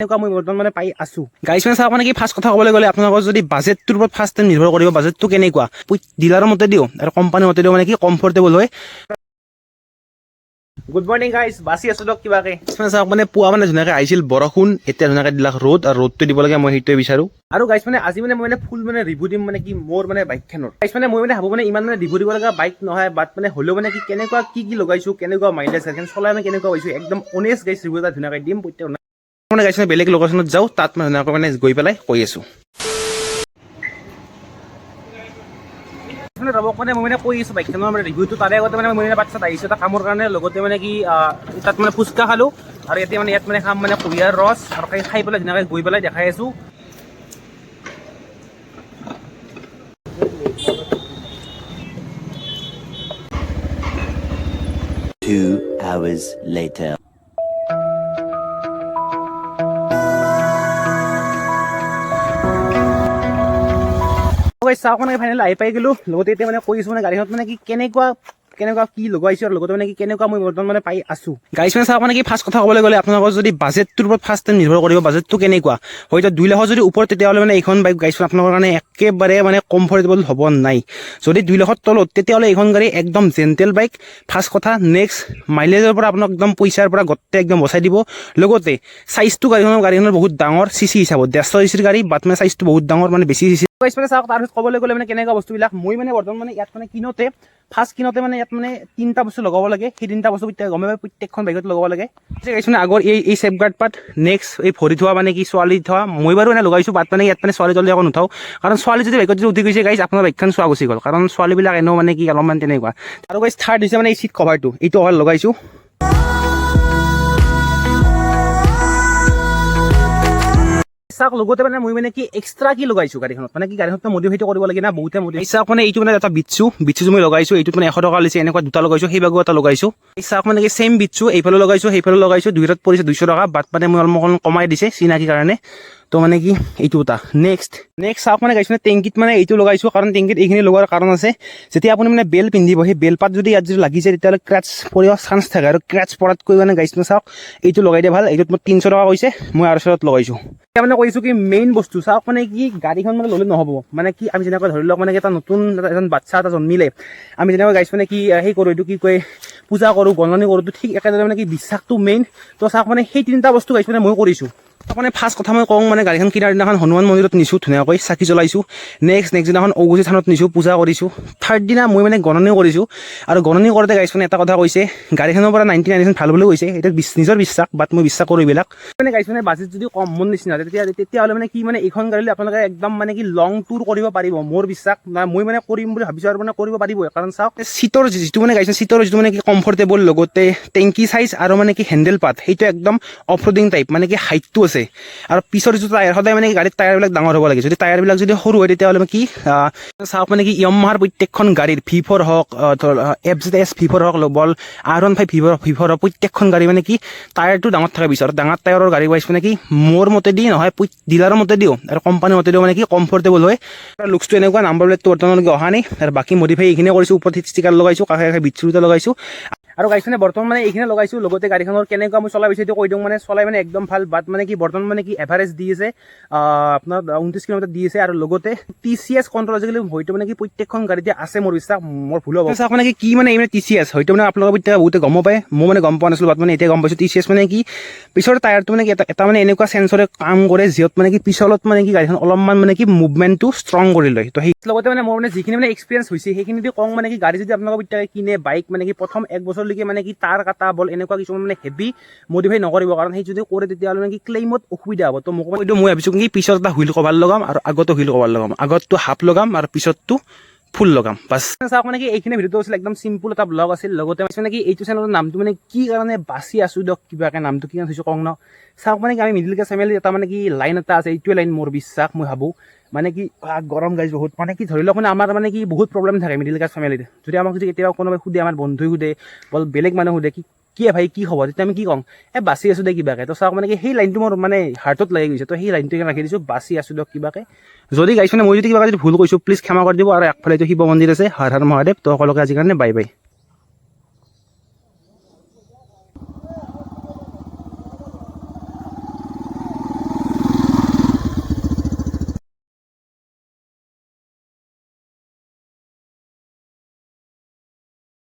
এনেকুৱা মই বৰ্তমান মানে পাই আছো গাইছ মানে চাওক মানে কি ফাৰ্ষ্ট কথা ক'বলৈ গ'লে আপোনালোকৰ যদি বাজেটটোৰ ওপৰত ফাৰ্ষ্ট টাইম নিৰ্ভৰ কৰিব বাজেটটো কেনেকুৱা ডিলাৰৰ মতে দিও আৰু কোম্পানীৰ মতে দিও মানে কি কমফৰ্টেবল হয়। গুড মৰ্নিং গাইজ বাছি আছো দিয়ক কিবাকে চাওক মানে পুৱা মানে ধুনীয়াকৈ আহিছিল বৰষুণ এতিয়া ধুনীয়াকৈ দিলাক ৰ'দ আৰু ৰ'দটো দিব লাগে মই সেইটোৱে বিচাৰো আৰু গাইজ মানে আজি মানে মই মানে ফুল মানে ৰিভিউ দিম মানে কি মোৰ মানে বাইকখনৰ গাইজ মানে মই মানে ভাবো মানে ইমান মানে ৰিভিউ দিব লগা বাইক নহয় বাট মানে হ'লেও মানে কি কেনেকুৱা কি লগাইছো কেনেকুৱা মাইলেজ চলাই মানে কেনেকুৱা পাইছো একদম অনেষ্ট গাইজ ৰিভিউ এটা ধুনীয়াকৈ দিম প্ৰত্যেক মানে গাইজ বেলেগ লোকেশ্যনত যাওঁ তাত মানে ধুনীয়াকৈ মানে গৈ পেলাই কৈ আছো মানে ৰবক মানে মই মানে কৈ আছো বাইকখনৰ মানে ৰিভিউটো তাৰে আগতে মানে মই মানে বাচ্চাত আহিছো এটা কামৰ কাৰণে লগতে মানে কি তাত মানে ফুচকা খালো আৰু এতিয়া মানে ইয়াত মানে খাম মানে কুঁহিয়াৰ ৰস আৰু খাই পেলাই ধুনীয়াকৈ গৈ পেলাই দেখাই আছো। 2 hours later. চাওক মানে ফাইনেল আহি পাই গ'লো লগতে এতিয়া মানে কৈছো মানে গাড়ীখনত মানে কি কেনেকুৱা কি লগাইছো আৰু লগতে মানে কি কেনেকুৱা মই বৰ্তমান মানে পাই আছো গাড়ী মানে চাওক মানে কি ফাৰ্ষ্ট কথা ক'বলৈ গ'লে আপোনালোকৰ যদি বাজেটটোৰ ওপৰত ফাৰ্ষ্ট টাইম নিৰ্ভৰ কৰিব বাজেটটো কেনেকুৱা হয়তো 2 লাখৰ যদি ওপৰত তেতিয়াহ'লে মানে এইখন বাইক গাড়ীখন আপোনালোকৰ কাৰণে একেবাৰে মানে কমফৰ্টেবল হ'ব নাই যদি 2 লাখৰ তলত তেতিয়াহ'লে এইখন গাড়ী একদম জেণ্টেল বাইক ফাৰ্ষ্ট কথা নেক্সট মাইলেজৰ পৰা আপোনাক একদম পইচাৰ পৰা গোটেই একদম বচাই দিব লগতে চাইজটো গাড়ীখনৰ বহুত ডাঙৰ চিচি হিচাপত 150 চিচিৰ গাড়ী বাট মানে চাইজটো বহুত ডাঙৰ মানে বেছি চিচি মানে চাওক তাৰপিছত ক'বলৈ গ'লে মানে কেনেকুৱা বস্তুবিলাক মই মানে বৰ্তমান মানে ইয়াত মানে ফাৰ্ষ্ট কিনতে মানে ইয়াত মানে 3টা বস্তু লগাব লাগে সেই 3টা বস্তু গমে পাই প্ৰত্যেকখন বাইকত লগাব লাগে মানে আগৰ এই চেফগাৰ্ড পাৰ্ট নেক্সট এই ভৰি থোৱা মানে কি ছোৱালী থোৱা মই বাৰু এনে লগাইছোঁ বাট মানে ইয়াত মানে ছোৱালী জলদি আকৌ নুঠাওঁ কাৰণ ছোৱালী যদি বাইকত যদি উঠি গৈছে গাইছ আপোনাৰ বাইকখন চোৱা গুচি গ'ল কাৰণ ছোৱালীবিলাক এনেও মানে কি অলপমান তেনেকুৱা আৰু গাইছ থাৰ্ড হৈছে মানে এই চিট কভাৰটো এইটো অকল লগাইছোঁ চাওক লগতে মানে মই মানে কি এক্সট্ৰা কি লগাইছো গাড়ীখনত মানে কি গাড়ীখনত মডিফাইটো কৰিব লাগে না বহুতে মডিফাই চাওক মানে এইটো মানে এটা বিটছু মই লগাইছো এইটোত মানে 100 টকা লৈছে এনেকুৱা দুটা লগাইছো সেইভাগো এটা লগাইছো চাওক মানে কি সেম বিটছু এইফালে লগাইছো সেইফালে লগাইছো দুইটাত পৰিছে 200 টকা বাট মানে মই অলপ কমাই দিছে চিনাকি কাৰণে তো মানে কি এইটো এটা নেক্সট চাওক মানে গাইছ মানে টেংকিত মানে এইটো লগাইছো কাৰণ টেংকিত এইখিনি লগোৱাৰ কাৰণ আছে যেতিয়া আপুনি মানে বেল পিন্ধিব সেই বেল পাত যদি ইয়াত যদি লাগি যায় তেতিয়াহ'লে ক্ৰেচ পৰিব চান্স থাকে আৰু ক্ৰেচ পৰাতকৈ মানে গাইছ মানে চাওক এইটো লগাই দিয়ে ভাল এইটোত মই 300 টকা কৈছে মই 800 লগাইছো এতিয়া মানে কৈছো কি মেইন বস্তু চাওক মানে কি গাড়ীখন মানে ল'লে নহ'ব মানে কি আমি যেনেকৈ ধৰি লওক মানে এটা নতুন এজন বাচ্চা এটা জন্মিলে আমি যেনেকৈ গাইছ মানে কি সেই কৰোঁ এইটো কি কয় পূজা কৰোঁ গণনি কৰোঁ ঠিক একেদৰে মানে কি বিশ্বাসটো মেইন তো চাওক মানে সেই 3টা বস্তু গাইছ মানে মই কৰিছোঁ মানে ফাৰ্ষ্ট কথা মই কওঁ মানে গাড়ীখন কিনাৰ দিনাখন হনুমান মন্দিৰত নিছোঁ ধুনীয়াকৈ চাকি জ্বলাইছোঁ নেক্সট দিনাখন ঔগুচি থানত নিছোঁ পূজা কৰিছোঁ থাৰ্ড দিনা মই মানে গণনি কৰিছোঁ আৰু গণনি কৰোঁতে গাইছ মানে এটা কথা কৈছে গাড়ীখনৰ পৰা 99% ভাল বুলি কৈছে এইটো নিজৰ বিশ্বাস বাট মই বিশ্বাস কৰোঁ এইবিলাক মানে গাইছ মানে বাজেট যদি কম মোৰ নিচিনা তেতিয়াহ'লে মানে কি মানে এইখন গাড়ীলৈ আপোনালোকে একদম মানে কি লং টুৰ কৰিব পাৰিব মোৰ বিশ্বাস মই মানে কৰিম বুলি ভাবিছোঁ আৰু মানে কৰিব পাৰিব কাৰণ চাওক চিটৰ যিটো মানে গাইছ চিটৰ যিটো মানে কি কমফৰ্টেবল লগতে টেংকি চাইজ আৰু মানে কি হেণ্ডেল পাত সেইটো একদম অফ ৰ'ডিং টাইপ মানে কি হাইটটো আছে আৰু পিছৰ যিটো টায়াৰ সদায় মানে গাড়ীৰ টায়াৰবিলাক ডাঙৰ হ'ব লাগে যদি টায়াৰবিলাক যদি সৰু হয় তেতিয়াহ'লে কি চাওক মানে কি য়ামাহাৰ প্ৰত্যেকখন গাড়ীৰ V4 হওক FZS V4 হওক বল R15 V4 হওক প্ৰত্যেকখন গাড়ী মানে কি টায়াৰটো ডাঙৰ থাকে পিছত ডাঙৰ টায়াৰৰ গাড়ী ৱাইজ মানে কি মোৰ মতে দি নহয় ডিলাৰৰ মতে দিও আৰু কোম্পানীৰ মতে দিও মানে কি কমফৰ্টেবল হয় আৰু লুকছটো এনেকুৱা নাম্বাৰ প্লেটটো বৰ্তমানলৈকে অহা নাই আৰু বাকী মডিফাই এইখিনি কৰিছোঁ ওপৰত ষ্টিকাৰ লগাইছোঁ কাষে বিটছু দুটা লগাইছোঁ আৰু গাড়ীখনে বৰ্তমান মানে এইখিনি লগাইছোঁ লগতে গাড়ীখনৰ কেনেকুৱা মই চলাই পাইছোঁ এইটো কৈ দিওঁ মানে চলাই মানে একদম ভাল বাট মানে কি বৰ্তমান মানে কি এভাৰেজ দি আছে আপোনাৰ 29 কিলোমিটাৰ দি আছে আৰু লগতে TCS কণ্ট্ৰল আজিকালি হয়তো মানে কি প্ৰত্যেকখন গাড়ীতে আছে মোৰ বিশ্বাস মোৰ ভুল হ'ব চাওক মানে কি মানে এই মানে TCS হয়তো মানে আপোনালোকৰ এতিয়া বহুতে গম পায় মই মানে গম পোৱা নাছিলোঁ বাট মানে এতিয়া গম পাইছোঁ TCS মানে কি পিছৰ টায়াৰটো মানে কি এটা মানে এনেকুৱা সেন্সৰে কাম কৰে যিহত মানে কি পিছলত মানে কি গাড়ীখন অলপমান মানে কি মুভমেণ্টটো ষ্ট্ৰং কৰি লয় তো সেই লগতে মানে মোৰ মানে যিখিনি মানে এক্সপিৰিয়েঞ্চ হৈছে সেইখিনি দি কওঁ মানে কি গাড়ী যদি আপোনালোকৰ এতিয়া কিনে বাইক মানে কি প্ৰথম 1 বছৰলৈকে মানে কি তাৰ কাটা বল এনেকুৱা কিছুমান মানে হেভি মডিফাই নকৰিব কাৰণ সেই যদি কৰে তেতিয়াহ'লে মানে কি ক্লেইমত অসুবিধা হ'ব তো মই ভাবিছোঁ কি পিছত এটা হুইল কভাৰ লগাম আৰু আগতো হুইল কভাৰ লগাম আগতটো হাফ লগাম আৰু পিছতটো ফুল লগাম বাছ চাওক মানে কি এইখিনি ভিডিঅ'টো আছিল একদম চিম্পুল এটা ব্লগ আছিল লগতে মানে কি এইটো চেনেলৰ নামটো মানে কি কাৰণে বাছি আছোঁ দিয়ক কিবাকে নামটো কি থৈছোঁ কওঁ ন চাওক মানে কি আমি মিডিল ক্লাছ ফেমিলি এটা মানে কি লাইন এটা আছে এইটোৱে লাইন মোৰ বিশ্বাস মই ভাবোঁ মানে কি গৰম গাইজ বহুত মানে কি ধৰি লওক মানে আমাৰ মানে কি বহুত প্ৰব্লেম থাকে মিডিল ক্লাছ ফেমিলিত যদি আমাক যদি কেতিয়াবা কোনোবাই সুধে আমাৰ বন্ধুই সুধে বল বেলেগ মানুহ সুধে কি ভাই কি খবৰ তেতিয়া আমি কি কওঁ বাছি আছোঁ দে কিবাকে তো চাওক মানে কি সেই লাইনটো মোৰ মানে হাৰ্টত লাগি গৈছে তো সেই লাইনটো ৰাখি দিছোঁ বাছি আছোঁ দিয়ক কিবাকে যদি গাইছ মানে মই যদি কিবা যদি ভুল কৈছোঁ প্লিজ ক্ষমা কৰি দিব আৰু আগফালে এইটো শিৱ মন্দিৰ আছে হৰ হৰ মহাদেৱ তো সকলোকে আজিৰ কাৰণে বাই বাই।